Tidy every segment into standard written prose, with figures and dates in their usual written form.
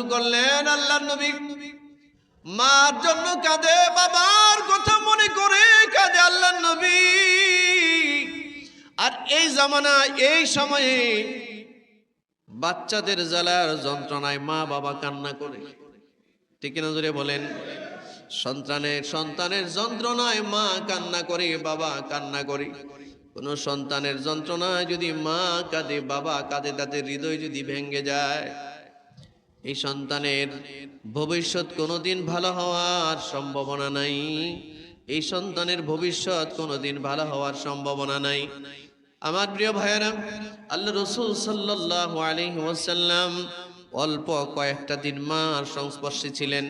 শুরু করলেন। আল্লাহর নবী মার জন্য কাঁদে, বাবার কথা মনে করে কাঁদে আল্লাহর নবী। আর এই জামানায় এই সময়ে বাচ্চাদের জ্বালার যন্ত্রণায় মা বাবা কান্না করে, ঠিক না জোরে বলেন? সন্তানের যন্ত্রণায় মা কান্না করে, বাবা কান্না করে। কোন সন্তানের যন্ত্রণায় যদি মা কাঁদে, বাবা কাঁদে, তাদের হৃদয় যদি ভেঙে যায়, এই সন্তানের ভবিষ্যৎ কোনোদিন ভালো হওয়ার সম্ভাবনা নাই। এই সন্তানের ভবিষ্যৎ কোনোদিন ভালো হওয়ার সম্ভাবনা নাই। আমার প্রিয় ভাইয়েরা, আল্লাহ রাসূল সাল্লাল্লাহু আলাইহি ওয়াসাল্লাম অল্প কয়েকটা দিন মার সংস্পর্শে ছিলেন।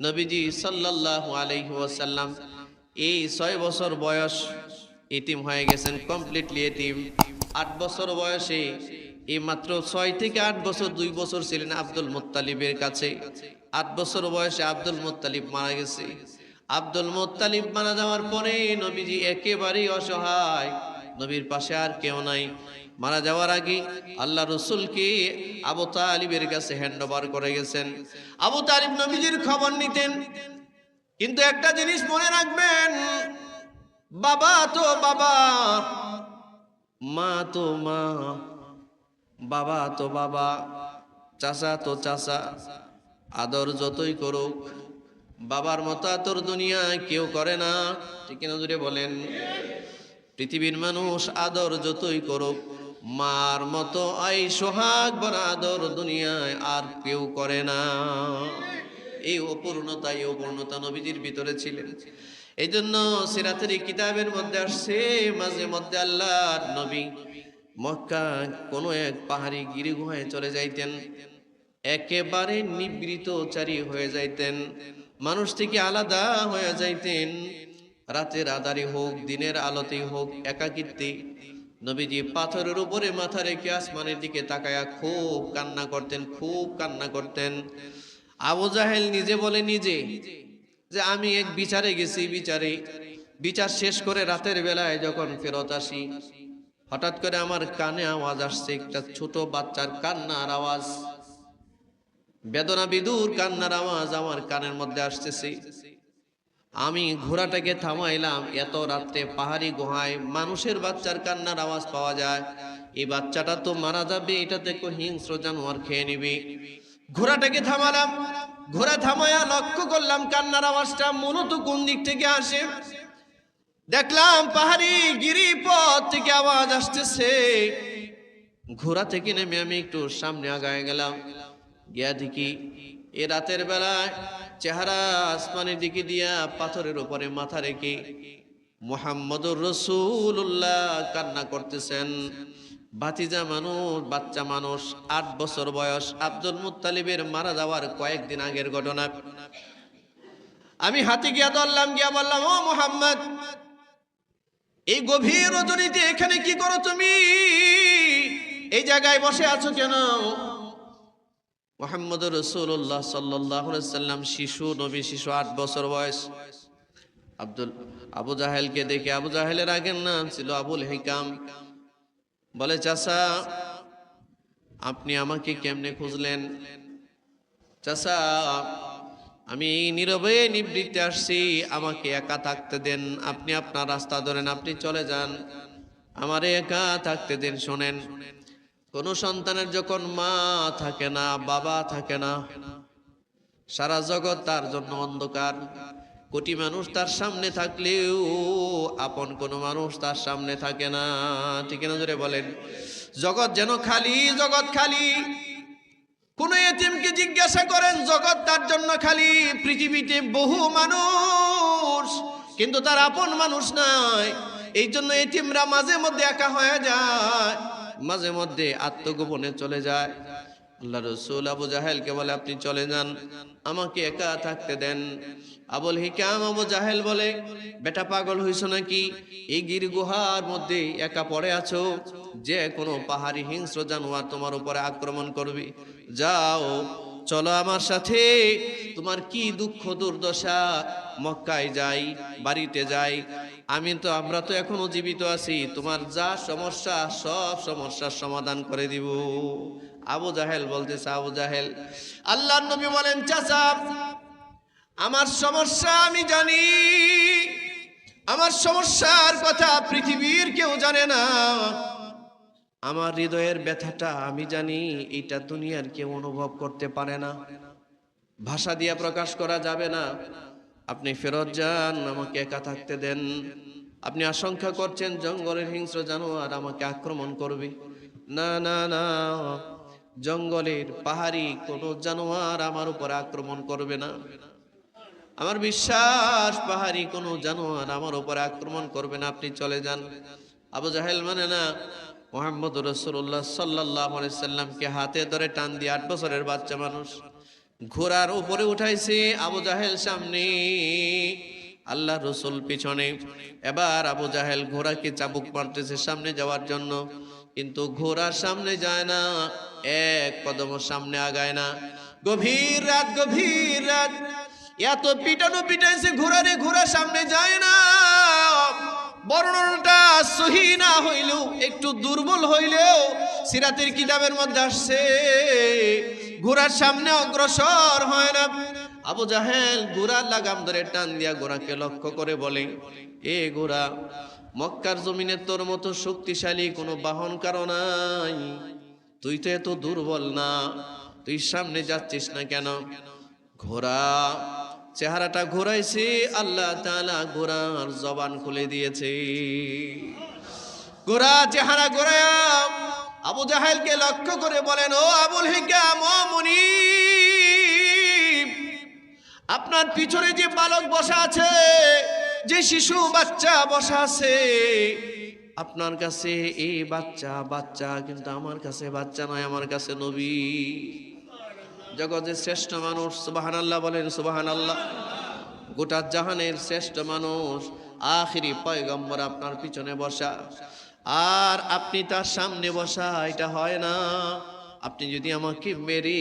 নবীজি সাল্লাল্লাহু আলাইহি ওয়াসাল্লাম এই 6 বছর বয়স এতিম হয়ে গেছেন, কমপ্লিটলি এতিম। 8 বছর বয়সে, এই মাত্র 6 থেকে 8 বছর, 2 বছর ছিলেন আব্দুল মুত্তালিবের কাছে। 8 বছর বয়সে আব্দুল মুত্তালিব মারা গেছে। আব্দুল মুত্তালিব মারা যাওয়ার পরে নবীজি একেবারেই অসহায়, নবীর পাশে আর কেউ নাই। মারা যাওয়ার আগে আল্লাহ রসুলকে আবু তালিবের কাছে হ্যান্ড ওভার করে গেছেন। আবু তালিব নবীজির খবর নিতেন, কিন্তু একটা জিনিস মনে রাখবেন, বাবা তো বাবা, মা তো মা, বাবা তো বাবা, চাচা তো চাচা। আদর যতই করুক, বাবার মতো আদর দুনিয়ায় কেউ করে না, ঠিক না জুড়ে বলেন? পৃথিবীর মানুষ আদর যতই করুক, মার মতো এই সোহাগ ভরা আদর দুনিয়ায় আর কেউ করে না। এই অপূর্ণতা নবীজির ভিতরে ছিলেন। এই জন্য সিরাতের কিতাবের মধ্যে আসছে, মাঝে মধ্যে আল্লাহর নবী মক্কা কোনো এক পাহাড়ি গিরিগুহায় চলে যাইতেন, একেবারে নিবৃতচারী হয়ে যাইতেন, মানুষ থেকে আলাদা হয়ে যাইতেন। রাতের আধারে হোক, দিনের আলোতেই হোক, একাকিত্বে নবীজি পাথরের উপরে মাথা রেখে আসমানের দিকে তাকায়া খুব কান্না করতেন, খুব কান্না করতেন। আবু জাহেল নিজে বলে নিজে যে আমি এক বিচারে গেছি, বিচার শেষ করে রাতের বেলায় যখন ফেরত আসি, হঠাৎ করে আমার কানে আওয়াজ আসছে, একটা ছোট বাচ্চার কান্নার আওয়াজ, বেদনা বিদুর কান্নার আওয়াজ আমার কানের মধ্যে আসতেছে। আমি ঘোড়াটাকে থামাইলাম, এত রাত্রে পাহাড়ি গুহায় মানুষের বাচ্চার কান্নার আওয়াজ পাওয়া যায়, এই বাচ্চাটা তো মারা যাবে, এটা দেখো হিংস্র জানোয়ার খেয়ে নিবে। ঘোড়াটাকে থামালাম, ঘোড়া থামায়া লক্ষ্য করলাম কান্নার আওয়াজটা মূলত কোন দিক থেকে আসে। দেখলাম পাহাড়ি গিরিপথ থেকে আওয়াজ আসতেছে। ঘোড়া থেকে নেমে আমি একটু সামনে আগায় গেলাম, গিয়া দেখি এ রাতের বেলায় চেহারা আসমানের দিকে দিয়া পাথরের উপরে মাথা রেখে মুহাম্মদুর রাসূলুল্লাহ কান্না করতেছেন। ভাতিজা মানুষ, বাচ্চা মানুষ, 8 বছর বয়স, আব্দুল মুত্তালিবের মারা যাওয়ার কয়েকদিন আগের ঘটনা। আমি হাতে গিয়া ধরলাম, গিয়া বললাম, ও মুহাম্মদ, এই গভীর রজনীতে এখানে কি করো তুমি? এই জায়গায় বসে আছো কেন? মুহাম্মদুর রাসূলুল্লাহ সাল্লাল্লাহু আলাইহি সাল্লাম শিশু, নবী শিশু, 8 বছর বয়স। আবু জাহেলকে দেখে, আবু জাহেলের আগের নাম ছিল আবুল হিকাম, বলে, চাচা আপনি আমাকে কেমনে খুঁজলেন? চাচা আমি নীরবে নিবৃত্তে আসছি, আমাকে একা থাকতে দেন, আপনি আপনার রাস্তা ধরেন, আপনি চলে যান, আমারে একা থাকতে দেন। শোনেন, কোন সন্তানের যখন মা থাকে না, বাবা থাকে না, সারা জগৎ তার জন্য অন্ধকার। কোটি মানুষ তার সামনে থাকলেও আপন কোন মানুষ তার সামনে থাকে না, ঠিক না জোরে বলেন? জগৎ যেন খালি, জগৎ খালি। কোন এতিমকে জিজ্ঞাসা করেন, জগৎ তার জন্য খালি। পৃথিবীতে বহু মানুষ, কিন্তু তার আপন মানুষ নাই। এই জন্য এতিমরা মাঝে মধ্যে একা হয়ে যায়, মাঝে মধ্যে আত্মগোপনে চলে যায়। আল্লাহ রাসূল আবু জাহেলকে বলে, আপনি চলে যান, আমাকে একা থাকতে দেন। আবুল হিকাম, আবু জাহেল বলে, বেটা পাগল হইছো নাকি? এই গির গুহার মধ্যে একা পড়ে আছো, যে কোনো পাহাড়ি হিংস্র জানোয়ার তোমার উপরে আক্রমণ করবে। যাও, চলো আমার সাথে, তোমার কি দুঃখ দুর্দশা, মক্কায় যাই, বাড়িতে যাই, আমরা তো এখনো জীবিত আছি, তোমার যা সমস্যা সব সমস্যার সমাধান করে দিব। আবু জাহেল বলতেছে, আবু জাহেল, আল্লাহর নবী বলেন, চাচা আমার সমস্যা আমি জানি, আমার সমস্যার কথা পৃথিবীর কেউ জানে না, আমার হৃদয়ের ব্যথাটা আমি জানি, এটা দুনিয়ার কেউ অনুভব করতে পারে না, ভাষা দিয়ে প্রকাশ করা যাবে না। আপনি ফেরত যান, আমাকে একা থাকতে দেন। আপনি আশঙ্কা করছেন জঙ্গলের হিংস্র জানোয়ার আমাকে আক্রমণ করবে। না না না, জঙ্গলের পাহাড়ি কোনো জানোয়ার আমার উপর আক্রমণ করবে না। আমার বিশ্বাস পাহাড়ি কোনো জানোয়ার আমার উপর আক্রমণ করবে না, আপনি চলে যান। আবু জাহেল মানে না, মুহাম্মদ রাসূলুল্লাহ সাল্লাল্লাহু আলাইহি সাল্লামকে হাতে ধরে টান দিয়ে 8 বছরের বাচ্চা মানুষ ঘোড়ার উপরে উঠাইছে। আবু জাহেল সামনে, আল্লাহ রসুল পিছনে। এবার আবু জাহেল ঘোড়াকে চাবুক মারতেছে সামনে যাওয়ার জন্য, কিন্তু ঘোড়ার সামনে যায় না, এক কদম সামনে আগায় না। গভীর রাত, গভীর রাত, এত পিটানো পিটাইছে ঘোড়ারে, ঘোড়া সামনে যায় না। বর্ণনাটা সহিহ না হইলেও, একটু দুর্বল হইলেও সিরাতের কিতাবের মধ্যে আসছে ঘোড়ার সামনে অগ্রসর হয় না। আবু জাহেল ঘোড়ার লাগাম ধরে টান দিয়া ঘোড়াকে লক্ষ্য করে বলে, এ ঘোড়া, মক্কার জমিনে তোর মতো শক্তিশালী কোনো বাহন কারো নাই, তুই তো এত দুর্বল না, তুই সামনে যাচ্ছিস না কেন? ঘোড়া চেহারাটা ঘোরাইছে, আল্লাহ তাআলা ঘোড়ার জবান খুলে দিয়েছে। ঘোড়া চেহারা ঘোরায়া আবু জাহেলকে লক্ষ্য করে বলেন, ও আবুল হিকাম, ও মুনীব, আপনার পিছনে যে বালক বসা আছে, যে শিশু বাচ্চা বসা আছে, আপনার কাছে এই বাচ্চা বাচ্চা, কিন্তু আমার কাছে বাচ্চা নয়, আমার কাছে নবী, জগতের শ্রেষ্ঠ মানুষ। সুবহানাল্লাহ বলেন, সুবহানাল্লাহ। গোটা জাহানের শ্রেষ্ঠ মানুষ, আখিরি পয়গম্বর আপনার পিছনে বসা, আর আপনি তার সামনে বসা, এটা হয় না। আপনি যদি আমাকে মেরে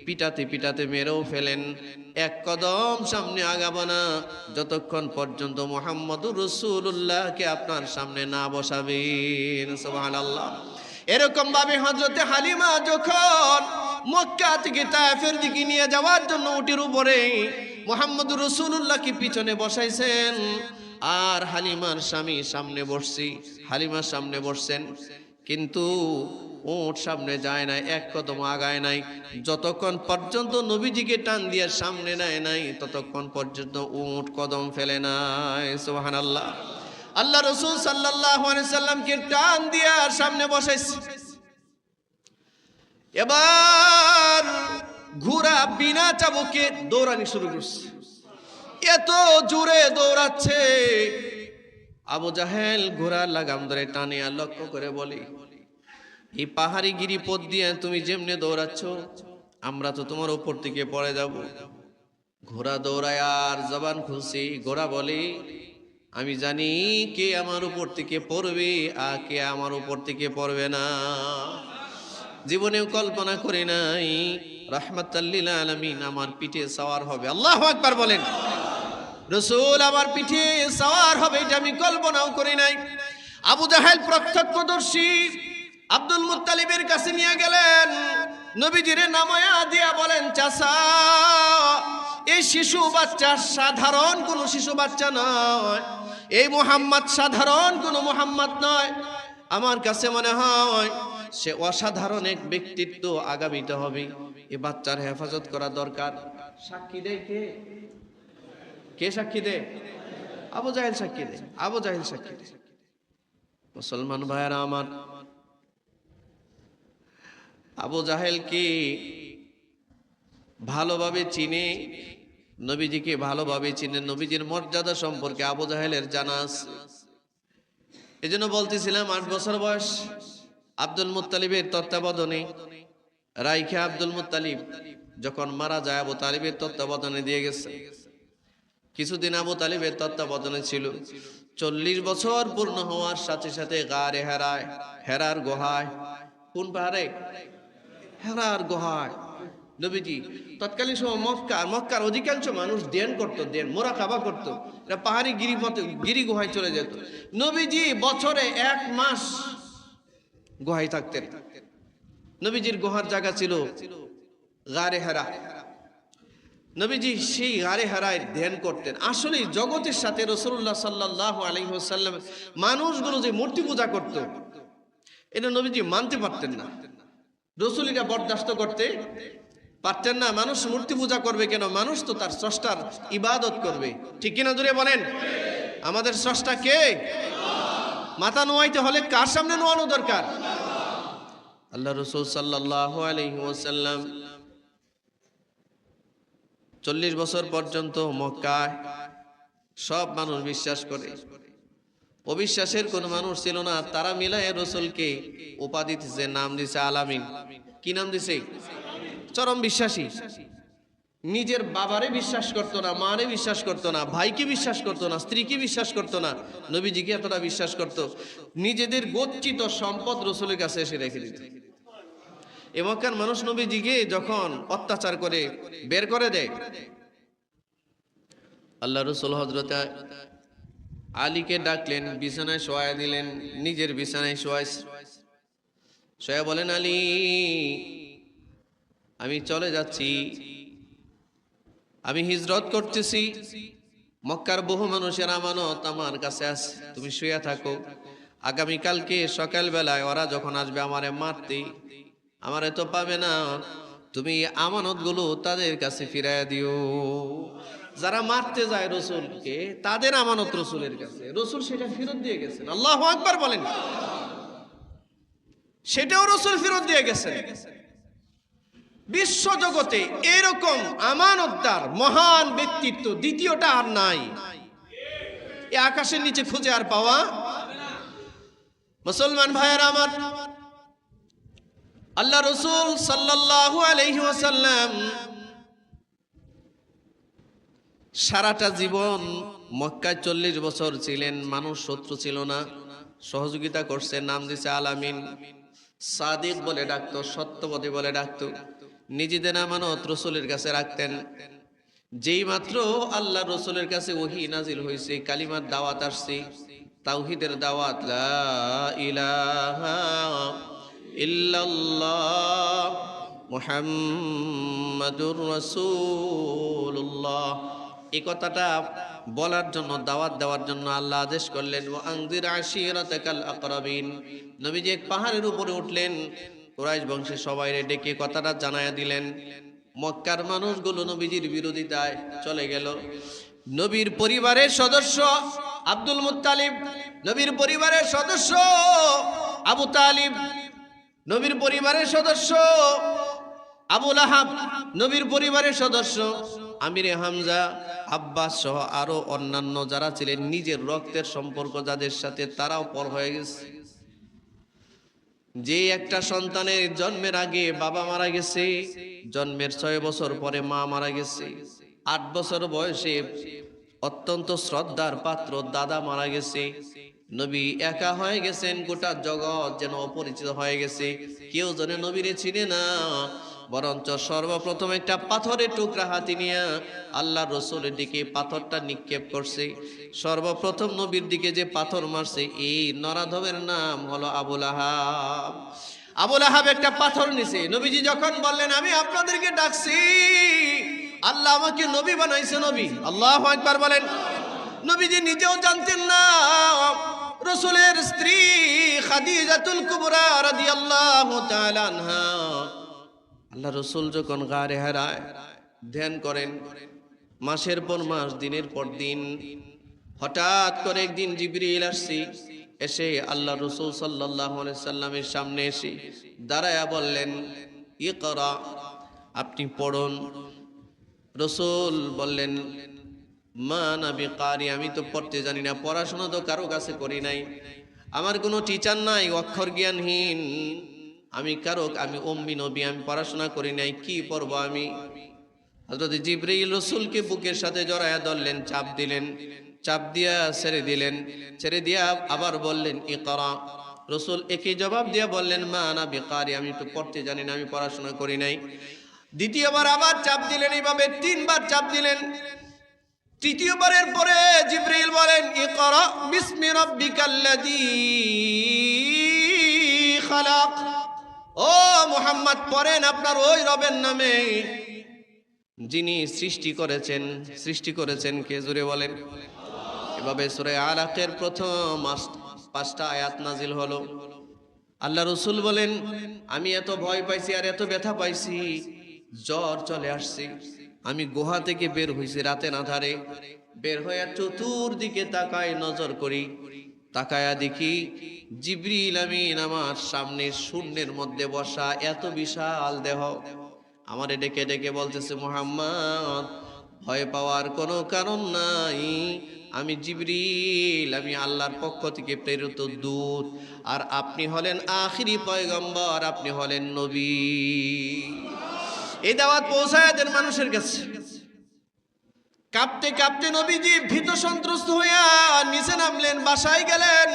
পিটাতে পিটাতে মেরেও ফেলেন, এক কদম সামনে আগাবো না যতক্ষণ পর্যন্ত মুহাম্মদুর রাসূলুল্লাহকে আপনার সামনে না বসাবেন। সুবহানাল্লাহ। এরকম ভাবে হযরতে হালিমা যখন মক্কা থেকে তায়েফের দিকে নিয়ে যাওয়ার জন্য উটের উপরে মুহাম্মদুর রাসূলুল্লাহকে পিছনে বসাইছেন, আর হালিমার স্বামী সামনে বসছি, হালিমার সামনে বসছেন, কিন্তু উট সামনে যায় না, এক কদম আগায় নাই। যতক্ষণ পর্যন্ত নবীজিকে টান দিয়ে সামনে নেয় নাই, ততক্ষণ পর্যন্ত উট কদম ফেলে নাই। সুবহানাল্লাহ। আল্লাহ রাসূল সাল্লাল্লাহু আলাইহি সাল্লামকে টান দিয়ে সামনে বসাইছে। এবার ঘোড়া বিনা চাবুকে দৌড়ানি শুরু করছে, এত জোরে দৌড়াচ্ছে। আবু জাহেল ঘোড়ার লাগাম ধরে টানে আর লক্ষ্য করে বলে, এই পাহাড়ি গিরিপথ দিয়ে তুমি যেমনে দৌড়াচ্ছ, আমরা তো তোমার উপর থেকে পড়ে যাব। ঘোড়া দৌড়ায় আর জবান খুলছি, ঘোড়া বলে, আমি জানি কে আমার উপর থেকে পড়বে আর কে আমার উপর থেকে পড়বে না। জীবনেও কল্পনা করি নাই রাহমাতাল লিল আলামিন আমার পিঠে সওয়ার হবে। আল্লাহু আকবার বলেন। রাসূল আমার পিঠে সওয়ার হবে, এটা আমি কল্পনাও করি নাই। আবু জাহেল প্রত্যক্ষদর্শী আব্দুল মুত্তালিবের কাছে নিয়ে গেলেন, নবীজিরে নামায়া দিয়া বলেন, চাচা, এই শিশু বাচ্চা সাধারণ কোনো শিশু বাচ্চা নয়, এই মুহাম্মদ সাধারণ কোনো মুহাম্মদ নয়, আমার কাছে মনে হয় সে অসাধারণ এক ব্যক্তিত্ব, আগামীতে হবে, এই বাচ্চার হেফাজত করা দরকার। সাক্ষী দেয় কে? কে সাক্ষী দেয়? আবু জাহেল সাক্ষী দেয়, আবু জাহেল সাক্ষী দেয়। মুসলমান ভাইয়েরা আমার, আবু জাহেল কি ভালোভাবে চিনে, নবীজিকে ভালোভাবে চিনে, নবীজির মর্যাদা সম্পর্কে আবু জাহেলের জানা আছে। এই জন্য বলতেছিলাম 8 বছর বয়স, আব্দুল মুত্তালিবের তত্ত্বাবধানে রাইখা, আব্দুল মুত্তালিব যখন মারা যায় আবু তালিবের তত্ত্বাবধানে দিয়ে গেছে। কিছুদিন আবু তালিবের তত্ত্বাবধানে ছিল। 40 বছর পূর্ণ হওয়ার সাথে সাথে গারে হেরায়, হেরার গুহায়, কোন পাহাড়ে? হেরার গুহায় নবীজি তৎকালীন সময় মক্কার অধিকাংশ মানুষ ধ্যান করতো, ধ্যান মোরাকাবা করতো, এরা পাহাড়ি গিরিপথে গিরি গুহায় চলে যেত। নবীজি বছরে 1 মাস গুহায় থাকতেন। নবীজির গুহার জায়গা ছিল গারে হেরা। নবীজি সেই গারে হেরায় ধ্যান করতেন। আসলে জগতের সাথে রাসূলুল্লাহ সাল্লাল্লাহু আলাইহি ওয়াসাল্লাম মানুষগুলো যে মূর্তি পূজা করত, এটা নবীজি মানতে পারতেন না। রাসূল এটা বরদাস্ত করতে পারতেন না। মানুষ মূর্তি পূজা করবে কেন? মানুষ তো তার স্রষ্টার ইবাদত করবে। ঠিক কিনা জোরে বলেন? আমাদের স্রষ্টা কে? মাথা নোয়াইতে হলে কার সামনে নোয়ানো দরকার? আল্লাহ রাসূল সাল্লাল্লাহু আলাইহি ওয়াসাল্লাম 40 বছর পর্যন্ত মক্কায় সব মানুষ বিশ্বাস করে, অবিশ্বাসের কোন মানুষ ছিল না। তারা মিলায় রাসূলকে উপাধি দিছে, নাম দিছে আলামিন। কি নাম দিছে? চরম বিশ্বাসী। নিজের বাবারে বিশ্বাস করতো না, মারে বিশ্বাস করতো না, ভাইকে বিশ্বাস করতো না, স্ত্রীকে বিশ্বাস করতো না, নবীজিকে এতটা বিশ্বাস করতো, নিজেদের গচ্ছিত সম্পদ রাসূলের কাছে এসে রেখে দিত। এ মক্কার মানুষ নবীজিকে যখন অত্যাচার করে বের করে দেয়, আল্লাহ রাসূল হযরত আলীকে ডাকলেন, বিছানায় শোয়া দিলেন, নিজের বিছানায় শোয়া বলেন, আলী আমি চলে যাচ্ছি, আমি হিজরত করতেছি, মক্কার বহু মানুষের আমানত আমার কাছে আছে, তুমি শুয়ে থাকো, আগামীকালকে সকালবেলায় ওরা যখন আসবে আমারে মারতে, আমারে তো পাবে না, তুমি আমানতগুলো তাদের কাছে ফিরাইয়া দিও। যারা মারতে যায় রাসূলকে, তাদের আমানত রাসূলের কাছে, রাসূল সেটা ফেরত দিয়ে গেছেন। আল্লাহু আকবার বলেন। সেটাও রাসূল ফেরত দিয়ে গেছেন। বিশ্ব জগতে এরকম আমানতদার মহান ব্যক্তিত্ব দ্বিতীয়টা আর নাই। এই আকাশের নিচে খুঁজে আর পাওয়া মুসলমান ভাইয়েরা আমার, আল্লাহ রাসূল সাল্লাল্লাহু আলাইহি ওয়াসাল্লাম সারাটা জীবন মক্কায় 40 বছর ছিলেন। মানুষ শত্রু ছিল না, সহযোগিতা করছে। নাম দিছে আলামিন। সাদিক বলে ডাকতো, সত্যবাদী বলে ডাকতো। নিজেদের আমানত রাসূলের কাছে রাখতেন। যেই মাত্র আল্লাহ রাসূলের কাছে ওহী নাজিল হয়েছে, কালিমার দাওয়াত আসছে, তাওহীদের দাওয়াত, লা ইলাহা ইল্লাল্লাহ মুহাম্মাদুর রাসূলুল্লাহ, এই কথাটা বলার জন্য, দাওয়াত দেওয়ার জন্য আল্লাহ আদেশ করলেন, ওয়া আনজির আশিরাতাকাল আকরাবিন। নবীজি এক পাহাড়ের উপরে উঠলেন, কুরাইশ বংশের সবাইরে ডেকে কথাটা জানায়া দিলেন। মক্কার মানুষগুলো নবীজির বিরোধিতায় চলে গেল। নবীর পরিবারের সদস্য আব্দুল মুত্তালিব, নবীর পরিবারের সদস্য আবু তালিব, নবীর পরিবারের সদস্য আবু লাহাব, নবীর পরিবারের সদস্য আমিরে হামজা, আব্বাস সহ আরো অন্যান্য যারা ছিলেন নিজের রক্তের সম্পর্ক যাদের সাথে, তারাও পর হয়ে গেছে। যে একটা সন্তানের জন্মের আগে বাবা মারা গেছে, জন্মের 6 বছর পরে মা মারা গেছে, 8 বছর বয়সে অত্যন্ত শ্রদ্ধার পাত্র দাদা মারা গেছে, নবী একা হয়ে গেছেন, গোটা জগৎ যেন অপরিচিত হয়ে গেছে, কেউ যেন নবীরে চিনে না। বরঞ্চ সর্বপ্রথম একটা পাথরের টুকরা হাতে নিয়ে আল্লাহ রসুলের দিকে পাথরটা নিক্ষেপ করছে। সর্বপ্রথম নবীর দিকে যে পাথর মারছে, এই নরাধমের নাম হলো আবু লাহাব। আবু লাহাব একটা পাথর নিছে। নবীজি যখন বললেন, আমি আপনাদেরকে ডাকছি, আল্লাহ আমাকে নবী বানাইছে, নবী, আল্লাহু আকবার বলেন। নবীজি নিজেও জানতেন না, রসুলের স্ত্রী খাদিজাতুল কুবরা রাদিয়াল্লাহু তাআলা আনহা, আল্লাহ রসুল যখন গারে হেরায় ধ্যান করেন, মাসের পর মাস, দিনের পর দিন, হঠাৎ করে একদিন জিবরিল আসছে, এসে আল্লাহ রসুল সাল্লাল্লাহু আলাইহি সাল্লামের সামনে এসে দাঁড়ায়া বললেন, ইকরা, আপনি পড়ুন। রসুল বললেন, মা না বিকারি, আমি তো পড়তে জানি না, পড়াশোনা তো কারো কাছে করি নাই, আমার কোনো টিচার নাই, অক্ষর জ্ঞানহীন আমি, আমি উম্মি নবী, আমি পড়াশোনা করি নাই, কি পড়ব আমি? হযরত জিবরাইল রসুলকে বুকের সাথে জড়ায়া ধরলেন, চাপ দিলেন, চাপ দিয়া ছেড়ে দিলেন, ছেড়ে দিয়া আবার বললেন, ইকরা। রসুল একই জবাব দিয়া বললেন, মা না বিকারি, আমি তো পড়তে জানি না, আমি পড়াশোনা করি নাই। দ্বিতীয়বার আবার চাপ দিলেন, এইভাবে 3 বার চাপ দিলেন। তৃতীয়বারের পরে জিবরাইল বলেন, ইকরা বিসমি রাব্বিকাল্লাযী খালাক, ও মুহাম্মদ পড়েন আপনার ওই রবের নামে যিনি সৃষ্টি করেছেন কে, জোরে বলেন। এভাবে সূরা আলাকের প্রথম 5টা আয়াত নাজিল হলো। আল্লাহ রসুল বলেন, আমি এত ভয় পাইছি আর এত ব্যথা পাইছি, জ্বর চলে আসছে। আমি গুহা থেকে বের হইছি রাতে না ধারে, বের হয়ে চতুর্দিকে তাকায় নজর করি, তাকায়া দেখি জিবরিল আমিন আমার সামনে শূন্যের মধ্যে বসা, এত বিশাল দেহ। আমারে ডেকে ডেকে বলতেছে, মুহাম্মদ ভয় পাওয়ার কোনো কারণ নাই, আমি জিবরিল, আমি আল্লাহর পক্ষ থেকে প্রেরিত দূত, আর আপনি হলেন আখিরি পয়গম্বর, আপনি হলেন নবী। এই দাওয়াত পৌঁছায় দেন মানুষের কাছে। কাঁপতে কাঁপতে নবীজি ভীত সন্ত্রস্ত হইয়া নিচে নামলেন, বাসায় গেলেন।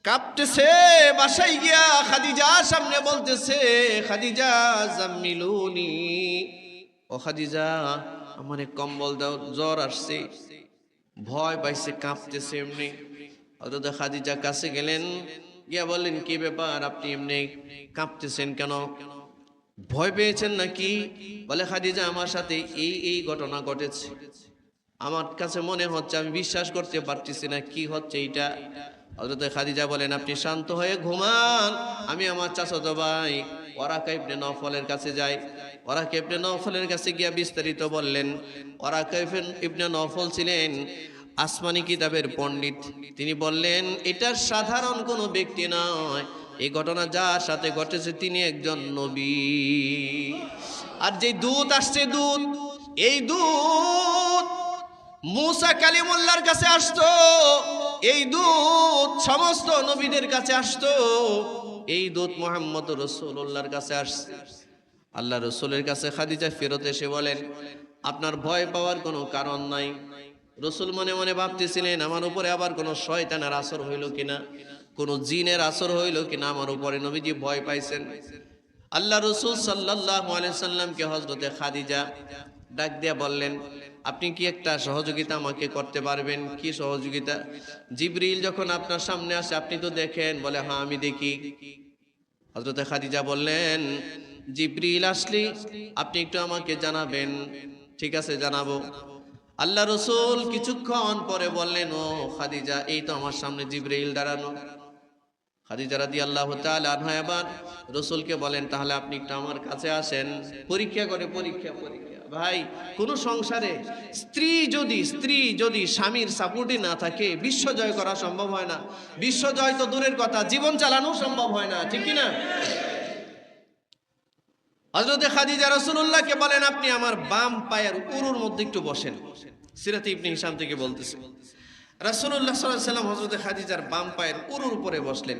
কাঁপতেছে, বাসায় গিয়া খাদিজার সামনে বলতেছে, খাদিজা জাম্মিলুনি, ও খাদিজা আমারে কম্বল দাও, জ্বর আসছে, ভয় পাইছে, কাঁপতেছে এমনি। হযরত খাদিজা কাছে গেলেন, গিয়া বললেন, কি ব্যাপার, আপনি এমনি কাঁপতেছেন কেন, ভয় পেয়েছেন নাকি? বলে, খাদিজা আমার সাথে এই ঘটনা ঘটেছে, আমার কাছে মনে হচ্ছে, আমি বিশ্বাস করতে পারতেছি না, কি হচ্ছে এইটা। হযরত খাদিজা বলেন, আপনি শান্ত হয়ে ঘুমান, আমি আমার চাচাতো ভাই ওরাকা ইবনে নওফলের কাছে যাই। ওরাকা ইবনে নওফলের কাছে গিয়া বিস্তারিত বললেন। ওরাকা ইবনে নওফল ছিলেন আসমানি কিতাবের পণ্ডিত। তিনি বললেন, এটা সাধারণ কোনো ব্যক্তি নয়, এই ঘটনা যার সাথে ঘটেছে তিনি একজন নবী। আর যে দূত আসছে, এই দূত মুসা কালিমুল্লাহর কাছে আসতো, এই দূত সমস্ত নবীদের কাছে আসতো, এই দূত মুহাম্মদ রাসূলুল্লাহর কাছে আসছে। আল্লাহ রসুলের কাছে খাদিজা ফেরত এসে বলেন, আপনার ভয় পাওয়ার কোনো কারণ নাই। রসুল মনে মনে ভাবতেছিলেন, আমার উপরে আবার কোনো শয়তানের আসর হইল কিনা, কোনো জিনের আসর হইল কিনা আমার উপরে। নবীজি ভয় পাইছেন। আল্লাহ রসুল সাল্লাল্লাহু আলাইহি সাল্লামকে হযরতে খাদিজা ডাক দিয়া বললেন, আপনি কি একটা সহযোগিতা আমাকে করতে পারবেন? কি সহযোগিতা? জিবরিল যখন আপনার সামনে আসে আপনি তো দেখেন? বলে, হ্যাঁ আমি দেখি। হযরতে খাদিজা বললেন, জিবরিল আসলে আপনি একটু আমাকে জানাবেন। ঠিক আছে, জানাবো। আল্লাহ রসুল কিছুক্ষণ পরে বললেন, ও খাদিজা, এই তো আমার সামনে জিবরিল দাঁড়ানো। খাদিজা রাদিয়াল্লাহু তাআলা আনহা এবার রসুলকে বলেন, তাহলে আপনি একটু আমার কাছে আসেন। পরীক্ষা করে, পরীক্ষা। ভাই, কোন সংসারে স্ত্রী যদি স্বামীর সাপোর্টে না থাকে, বিশ্ব জয় করা সম্ভব হয় না। বিশ্ব জয় তো দূরের কথা, জীবন চালানো সম্ভব হয় না, ঠিক কি না? হযরতে খাদিজা রাসূলুল্লাহকে বলেন, আপনি আমার বাম পায়ের উরুর মধ্যে একটু বসেন। সিরাতে ইবনে হিশাম থেকে বলতেছে, রাসূলুল্লাহ সাল্লাল্লাহু আলাইহি ওয়াসাল্লাম হযরতে খাদিজার বাম পায়ের উরুর উপরে বসলেন।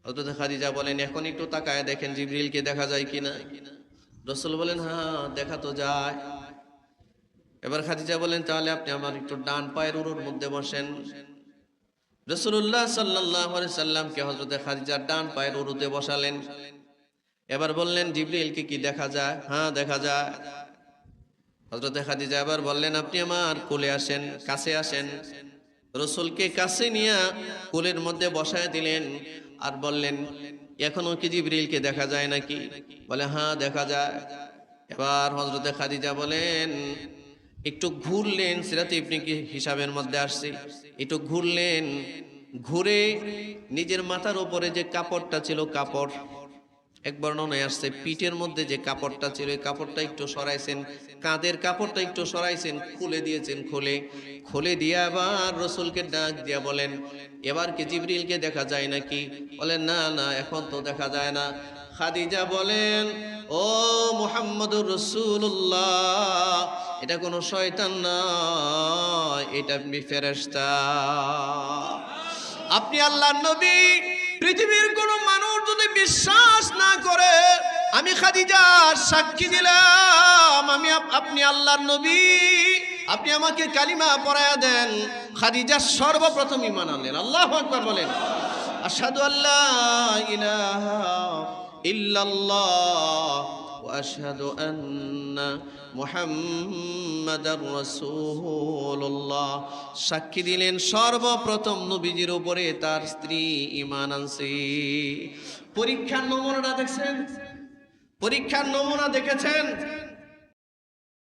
হযরতে খাদিজা বলেন, এখন একটু তাকায় দেখেন জিবরিলকে দেখা যায় কিনা। রাসূল বলেন, হ্যাঁ দেখা তো যায়। এবার খাদিজা বলেন, তাহলে আপনি আমার একটু ডান পায়ের উরুর মধ্যে বসেন। রাসূলুল্লাহ সাল্লাল্লাহু আলাইহি সাল্লামকে হযরতে খাদিজার ডান পায়ের উরুতে বসালেন। এবার বললেন, জিবরিলকে কি দেখা যায়? হ্যাঁ দেখা যায়। হযরতে খাদিজা এবার বললেন, আপনি আমার কোলে আসেন, কাছে আসেন। রাসূলকে কাছে নিয়ে কোলের মধ্যে বসায় দিলেন আর বললেন, এখনো কি জিবরিলকে দেখা যায় নাকি? বলে, হ্যাঁ দেখা যায়। এবার হযরতে খাদিজা বলেন, একটু ঘুরলেন, সিরাতে ইবনে হিশামের মধ্যে আসছে, একটু ঘুরলেন, ঘুরে নিজের মাথার উপরে যে কাপড়টা ছিল, কাপড়, এক বর্ণনায় আসছে পিঠের মধ্যে যে কাপড়টা ছিল, এই কাপড়টা একটু সরাইছেন, কাঁধের কাপড়টা একটু সরাইছেন, খুলে দিয়েছেন। খুলে দিয়ে আবার রসুলকে ডাক দিয়া বলেন, এবার কি জিবরিলকে দেখা যায় নাকি? বলেন, না এখন তো দেখা যায় না। খাদিজা বলেন, ও মুহাম্মদুর রাসূলুল্লাহ, এটা কোনো শয়তান নয়, এটা আপনি ফেরেশতা, আপনি আল্লাহর নবী। পৃথিবীর কোন মানুষ যদি বিশ্বাস না করে, আমি খাদিজা সাক্ষী দিলাম আপনি আল্লাহর নবী, আপনি আমাকে কালিমা পড়ায়া দেন। খাদিজা সর্বপ্রথম ঈমান আনলেন। আল্লাহু আকবার বলেন, আশহাদু আল্লা ইলাহা ইল্লাল্লাহ ওয়া আশহাদু আন্না মুহাম্মাদার রাসূলুল্লাহ। সাক্ষী দিলেন সর্বপ্রথম নবীজির উপরে তার স্ত্রী ঈমান আনছে। পরীক্ষার নমুনাটা দেখছেন? পরীক্ষার নমুনা দেখেছেন?